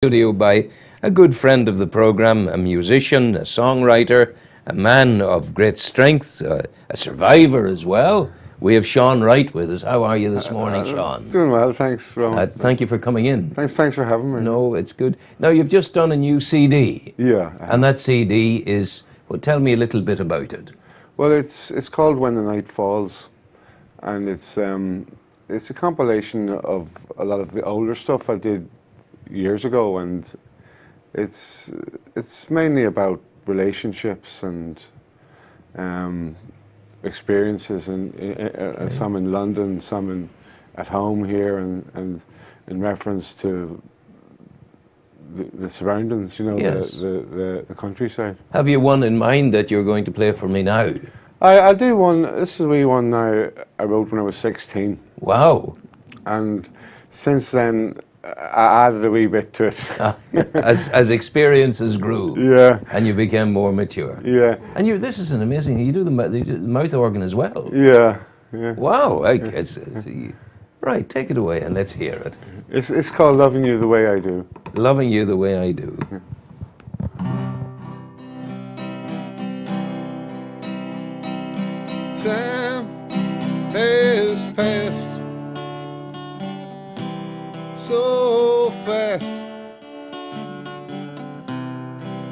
Studio by a good friend of the program, a musician, a songwriter, a man of great strength, a survivor as well. We have Shaun Wright with us. How are you this morning, Shaun? Doing well, thanks, Rowan. Thank you for coming in. Thanks for having me. No, it's good. Now, you've just done a new CD. Yeah. And that CD is, well, tell me a little bit about it. Well, it's called When the Night Falls, and it's a compilation of a lot of the older stuff I did years ago, and it's mainly about relationships and experiences, and some in London, some at home here, and in reference to the surroundings, you know, yes. the countryside. Have you one in mind that you're going to play for me now? I'll do one. This is a wee one now I wrote when I was 16. Wow. And since then, I added a wee bit to it. as experiences grew. Yeah. And you became more mature. Yeah. And this is an amazing, you do the mouth organ as well. Yeah. Yeah. Wow. Right, take it away and let's hear it. It's called Loving You the Way I Do. Loving You the Way I Do. Yeah. Time has passed so fast.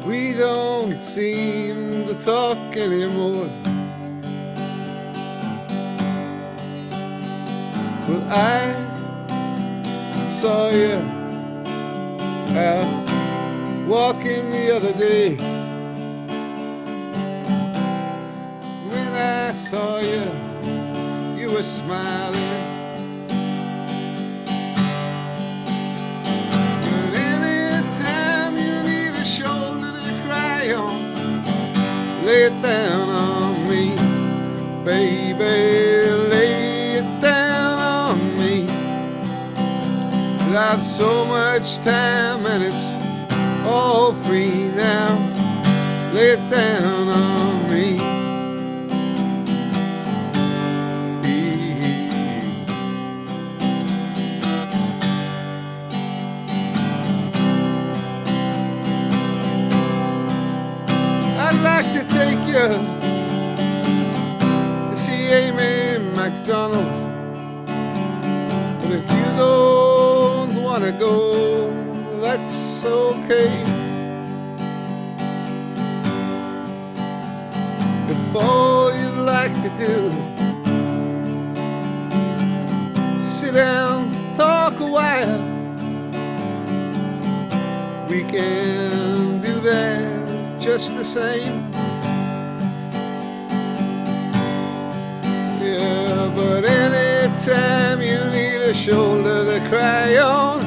We don't seem to talk anymore. Well, I saw you out walking the other day. When I saw you, you were smiling. But anytime you need a shoulder to cry on, lay it down on me, baby, lay it down on me. 'Cause I've so much time and it's all free now. Lay it down on me. I'd like to take you to see Amy MacDonald, but if you don't want to go, that's okay. If all you'd like to do is sit down, talk a while, we can do that just the same. Yeah, but anytime you need a shoulder to cry on,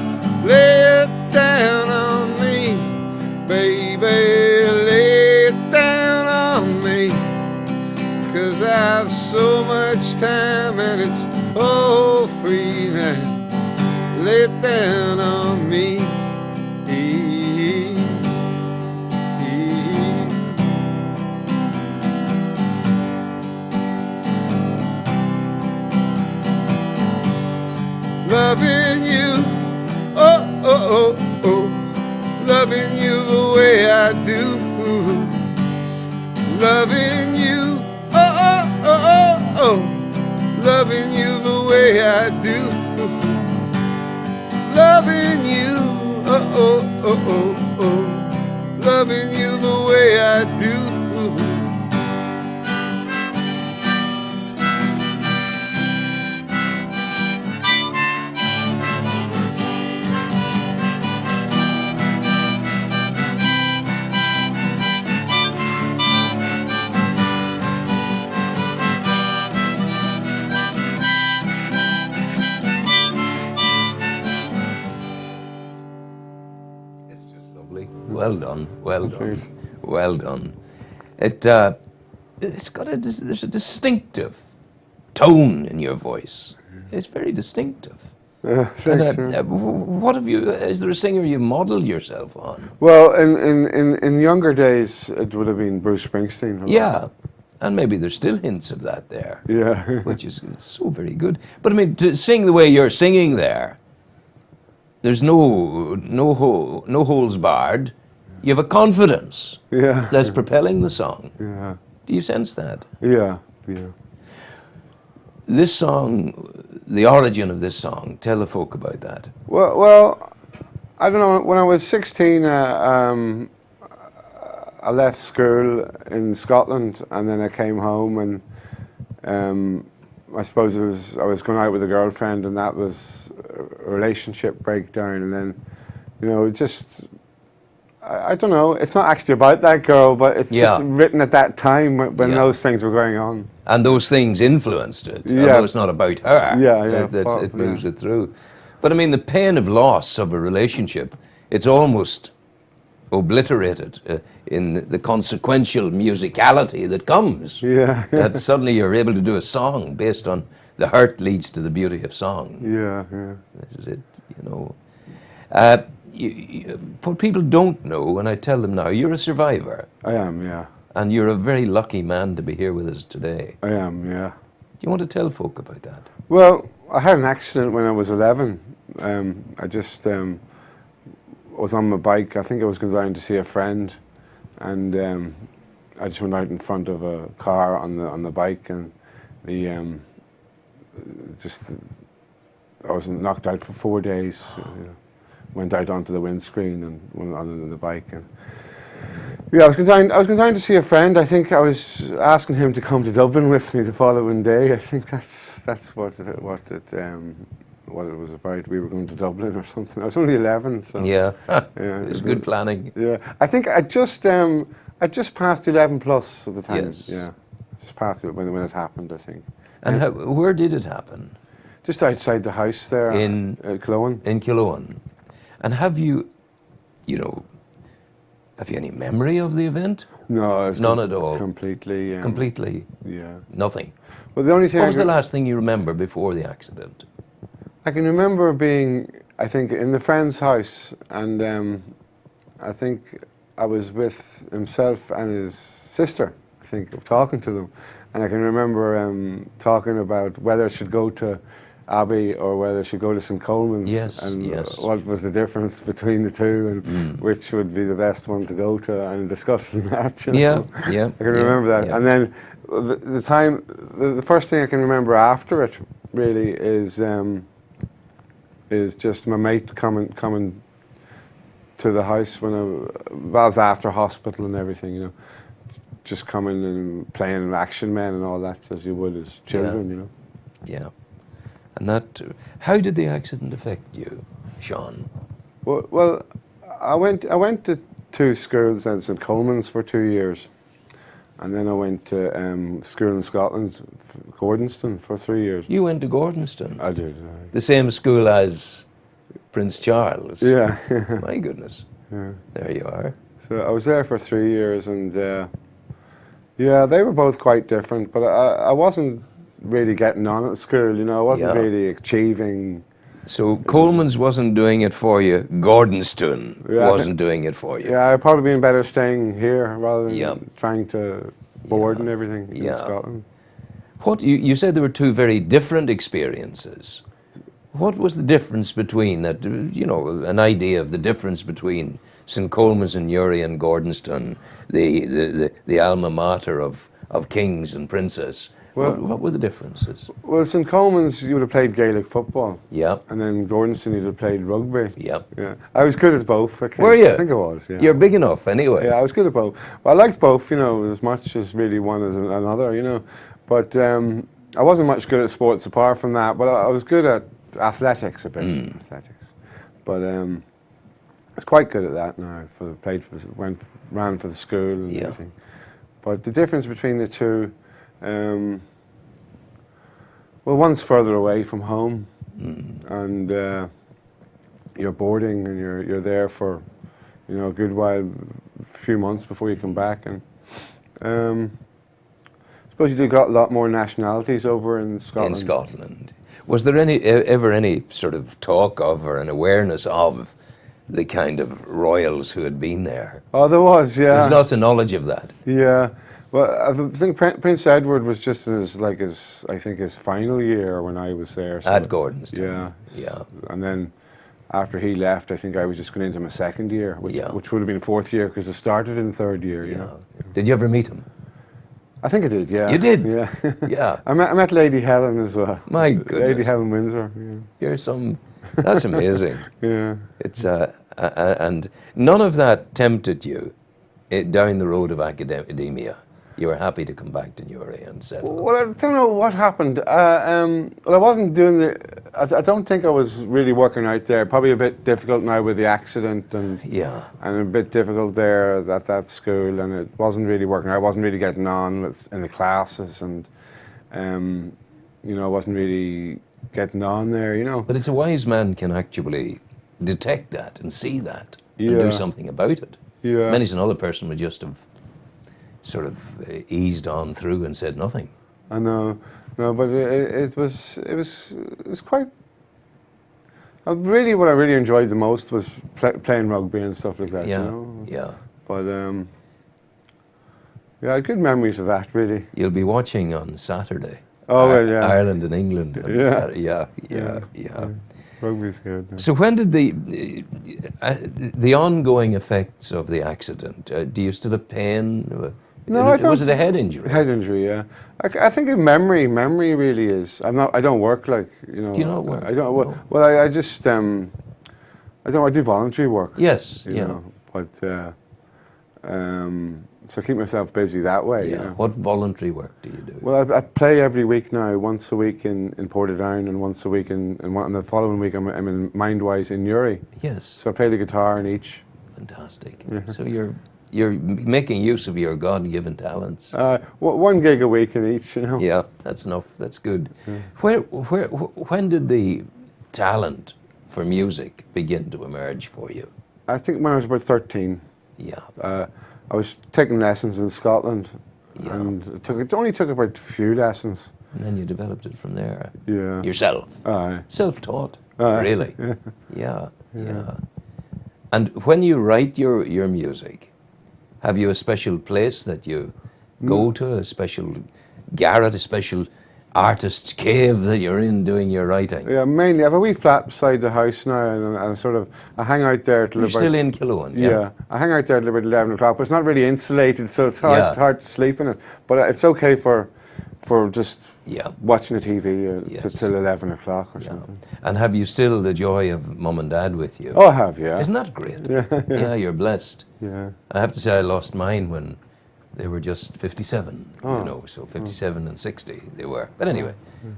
lay it down on me, baby, lay it down on me. 'Cause I've so much time and it's all free now. Lay it down on me. Loving you, oh, oh, oh, oh, loving you the way I do. Loving you, oh, oh, oh, oh, oh, loving you the way I do. Loving you, oh, oh, oh, oh, oh, loving you the way I do. Well done, well done, well done. It's got there's a distinctive tone in your voice. It's very distinctive. Thanks. What have you? Is there a singer you modelled yourself on? Well, in younger days, it would have been Bruce Springsteen. Yeah, and maybe there's still hints of that there. Yeah. Which is it's so very good. But I mean, to sing the way you're singing there, there's no holes barred. You have a confidence Yeah. that's propelling the song. Yeah. Do you sense that? Yeah. Yeah. This song, the origin of this song, tell the folk about that. Well, I don't know. When I was 16, I left school in Scotland, and then I came home, and I suppose I was going out with a girlfriend, and that was a relationship breakdown, and then, it just. I don't know. It's not actually about that girl, but it's just written at that time when those things were going on. And those things influenced it. Yeah. Although it's not about her. Yeah. It moves it through. But I mean, the pain of loss of a relationship, it's almost obliterated in the consequential musicality that comes. Yeah. That suddenly you're able to do a song based on the hurt leads to the beauty of song. Yeah. This is it, what people don't know, and I tell them now, you're a survivor. I am, yeah. And you're a very lucky man to be here with us today. I am, yeah. Do you want to tell folk about that? Well, I had an accident when I was 11. I just was on my bike. I think I was going down to see a friend, and I just went out in front of a car on the bike, and I was knocked out for 4 days. Went out onto the windscreen and went on the bike, and I was going down to see a friend. I think I was asking him to come to Dublin with me the following day. I think that's what it was about. We were going to Dublin or something. I was only 11, so yeah, it's good planning. Yeah, I think I just passed 11 plus at the time. Yes. Yeah, just passed it when it happened, I think. And where did it happen? Just outside the house there in Cologne. In Cologne. And have you any memory of the event? No, none at all. Completely. Completely. Yeah. Nothing. Well, the only thing. What was the last thing you remember before the accident? I can remember being, I think, in the friend's house, and I think I was with himself and his sister. I think talking to them, and I can remember talking about whether I should go to Abbey or whether I should go to St Coleman's, and what was the difference between the two, and which would be the best one to go to, and discussing that. Yeah. I can remember that, and then the first thing I can remember after it really is just my mate coming to the house when I was after hospital and everything, just coming and playing Action Men and all that as you would as children, Yeah. And that, how did the accident affect you, Shaun? Well, I went to two schools in St Coleman's for 2 years, and then I went to school in Scotland, Gordonston, for 3 years. You went to Gordonston? I did. The same school as Prince Charles? Yeah. My goodness. Yeah. There you are. So I was there for 3 years, and they were both quite different, but I wasn't really getting on at school, I wasn't really achieving. So Coleman's wasn't doing it for you, Gordonston wasn't doing it for you. Yeah, I'd probably been better staying here rather than trying to board and everything in Scotland. What you said there were two very different experiences. What was the difference between that, an idea of the difference between St Coleman's and Uri and Gordonston, the alma mater of kings and princes? Well, what were the differences? Well, St Coleman's, you would have played Gaelic football. Yeah. And then Gordonston, you'd have played rugby. Yeah. Yeah. I was good at both. Were you? I think I was, yeah. You're big enough, anyway. Yeah, I was good at both. Well, I liked both, as much as really one as another, But I wasn't much good at sports apart from that, but I was good at athletics a bit. Athletics. But I was quite good at that now. Ran for the school and everything. But the difference between the two, well, one's further away from home, and you're boarding, and you're there for a good while, a few months before you come back, and I suppose you got a lot more nationalities over in Scotland. In Scotland. Was there ever any sort of talk of or an awareness of the kind of royals who had been there? Oh, there was, yeah. There's lots of knowledge of that. Yeah. Well, I think Prince Edward was just in his final year when I was there. So At Gordonston. Yeah. Yeah. And then after he left, I think I was just going into my second year, which Yeah. would have been fourth year because I started in third year. You know. Did you ever meet him? I think I did. Yeah. You did? Yeah. Yeah. I met Lady Helen as well. My goodness. Lady Helen Windsor. You're some. That's amazing. Yeah. It's and none of that tempted you down the road of academia. You were happy to come back to Newry and settle. Well, I don't know what happened. Well, I wasn't doing I don't think I was really working out there. Probably a bit difficult now with the accident and a bit difficult there at that school, and it wasn't really working. I wasn't really getting on in the classes, and you know, I wasn't really getting on there. You know. But it's a wise man can actually detect that and see that and Yeah. do something about it. Yeah. Many's another person would just have sort of eased on through and said nothing. I know, no, but it was quite. Really, what I really enjoyed the most was playing rugby and stuff like that. Yeah, You know? yeah. But yeah, I had good memories of that. Really. You'll be watching on Saturday. Oh well, yeah. Ireland and England. On Yeah. Saturday. Yeah. Rugby's good. Yeah. So when did the ongoing effects of the accident? Do you still have pain? No, I don't. Was it a head injury? Head injury, yeah. I think in memory really is. I don't work like, you know. Do you not work? I don't. No. Well, I just I do voluntary work. Yes. You Yeah. know, but so I keep myself busy that way. Yeah. You know? What voluntary work do you do? Well, I play every week now. Once a week in Portadown, and once a week and the following week I'm in Mindwise in Newry. Yes. So I play the guitar in each. Fantastic. So you're making use of your God-given talents. One gig a week in each, you know. Yeah, that's enough. That's good. When did the talent for music begin to emerge for you? I think when I was about 13. Yeah. I was taking lessons in Scotland, Yeah. and it only took about a few lessons. And then you developed it from there. Yeah. Yourself. Aye. Self-taught. Aye. Really. Yeah. And when you write your music, have you a special place that you go to, a special garret, a special artist's cave that you're in doing your writing? Yeah, mainly. I have a wee flat beside the house now, and I hang out there till You're about. still in Killowen, Yeah, I hang out there till about 11 o'clock, but it's not really insulated, so it's hard to sleep in it. But it's okay for just watching the TV till 11 o'clock or something. And have you still the joy of mum and dad with you? Oh, I have, yeah. Isn't that great? Yeah. You're blessed. Yeah. I have to say I lost mine when they were just 57, you know, so 57 and 60 they were. But anyway,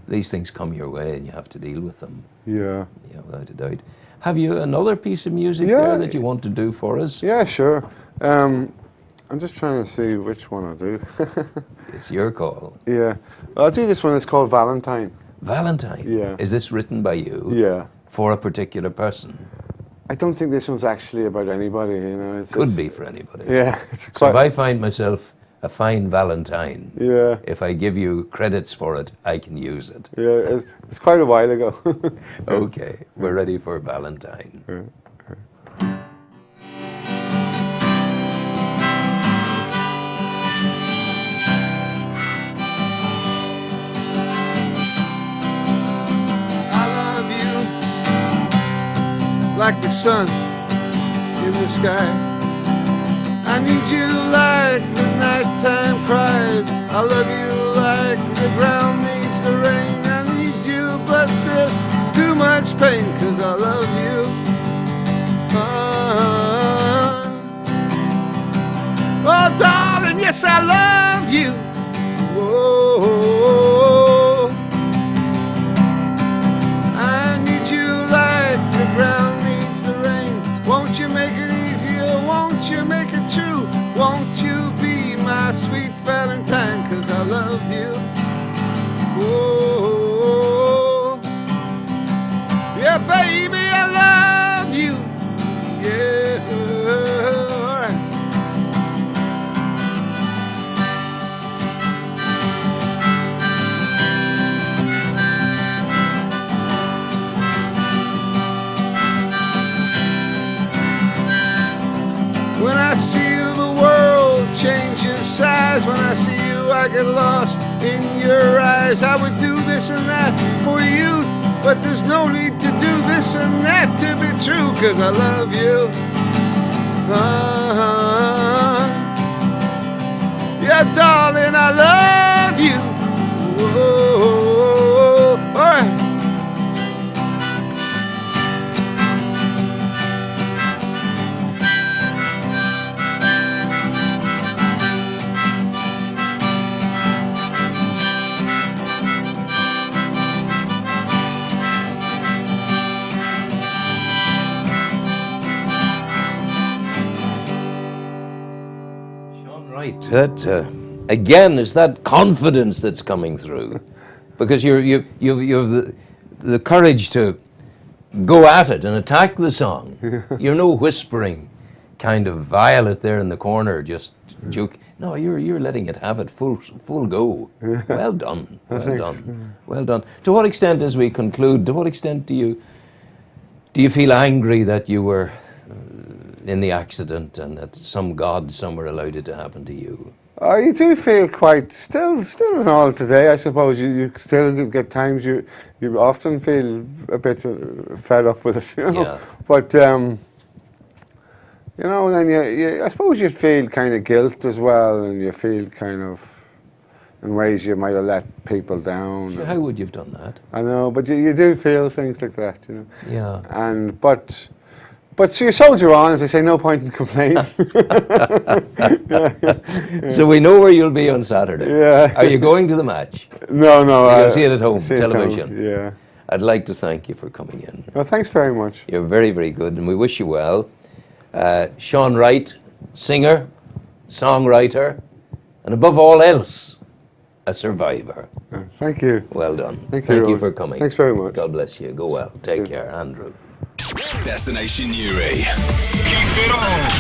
these things come your way and you have to deal with them. Yeah. Yeah, without a doubt. Have you another piece of music there that you want to do for us? Yeah, sure. I'm just trying to see which one I'll do. It's your call. Yeah. I'll do this one. It's called Valentine. Valentine? Yeah. Is this written by you? Yeah. For a particular person? I don't think this one's actually about anybody, you know. Could be for anybody. Yeah. So if I find myself a fine Valentine, if I give you credits for it, I can use it. Yeah, it's quite a while ago. Okay, we're ready for Valentine. Like the sun in the sky, I need you like the nighttime cries. I love you like the ground needs the rain. I need you, but there's too much pain, 'cause I love you. Oh, darling, yes, I love you. Whoa. I need you like the ground needs the rain. Won't you make it easier? Won't you make it true? Won't you be my sweet Valentine? 'Cause I love you. Whoa. Yeah, baby, I love you. Yeah. All right. When I see you, the world changes size. When I see you, I get lost in your eyes. I would do this and that for you, but there's no need to do this and that to be true, 'cause I love you. Yeah, darling, I love you. Whoa, all right. Right, that again is that confidence that's coming through, because you have the courage to go at it and attack the song. You're no whispering kind of violet there in the corner, just joke. No, you're letting it have it full go. Well done, well done, well done. To what extent, as we conclude, to what extent do you feel angry that you were in the accident and that some God somewhere allowed it to happen to you? You do feel quite still and all today. I suppose you still get times you often feel a bit fed up with it, you know. Yeah. But you know, then you I suppose you feel kind of guilt as well, and you feel kind of in ways you might have let people down. So how would you have done that? I know, but you do feel things like that, you know. Yeah. And but so you soldier on, as I say, no point in complaining. So we know where you'll be on Saturday. Yeah. Are you going to the match? No. You'll see it at home, see it at home, television. yeah. I'd like to thank you for coming in. Well, thanks very much. You're very, very good, and we wish you well. Shaun Wright, singer, songwriter, and above all else, a survivor. Thank you. Well done. Thank you you for coming. Thanks very much. God bless you. Go well. Take care, Andrew. Destination Newry. Keep it on.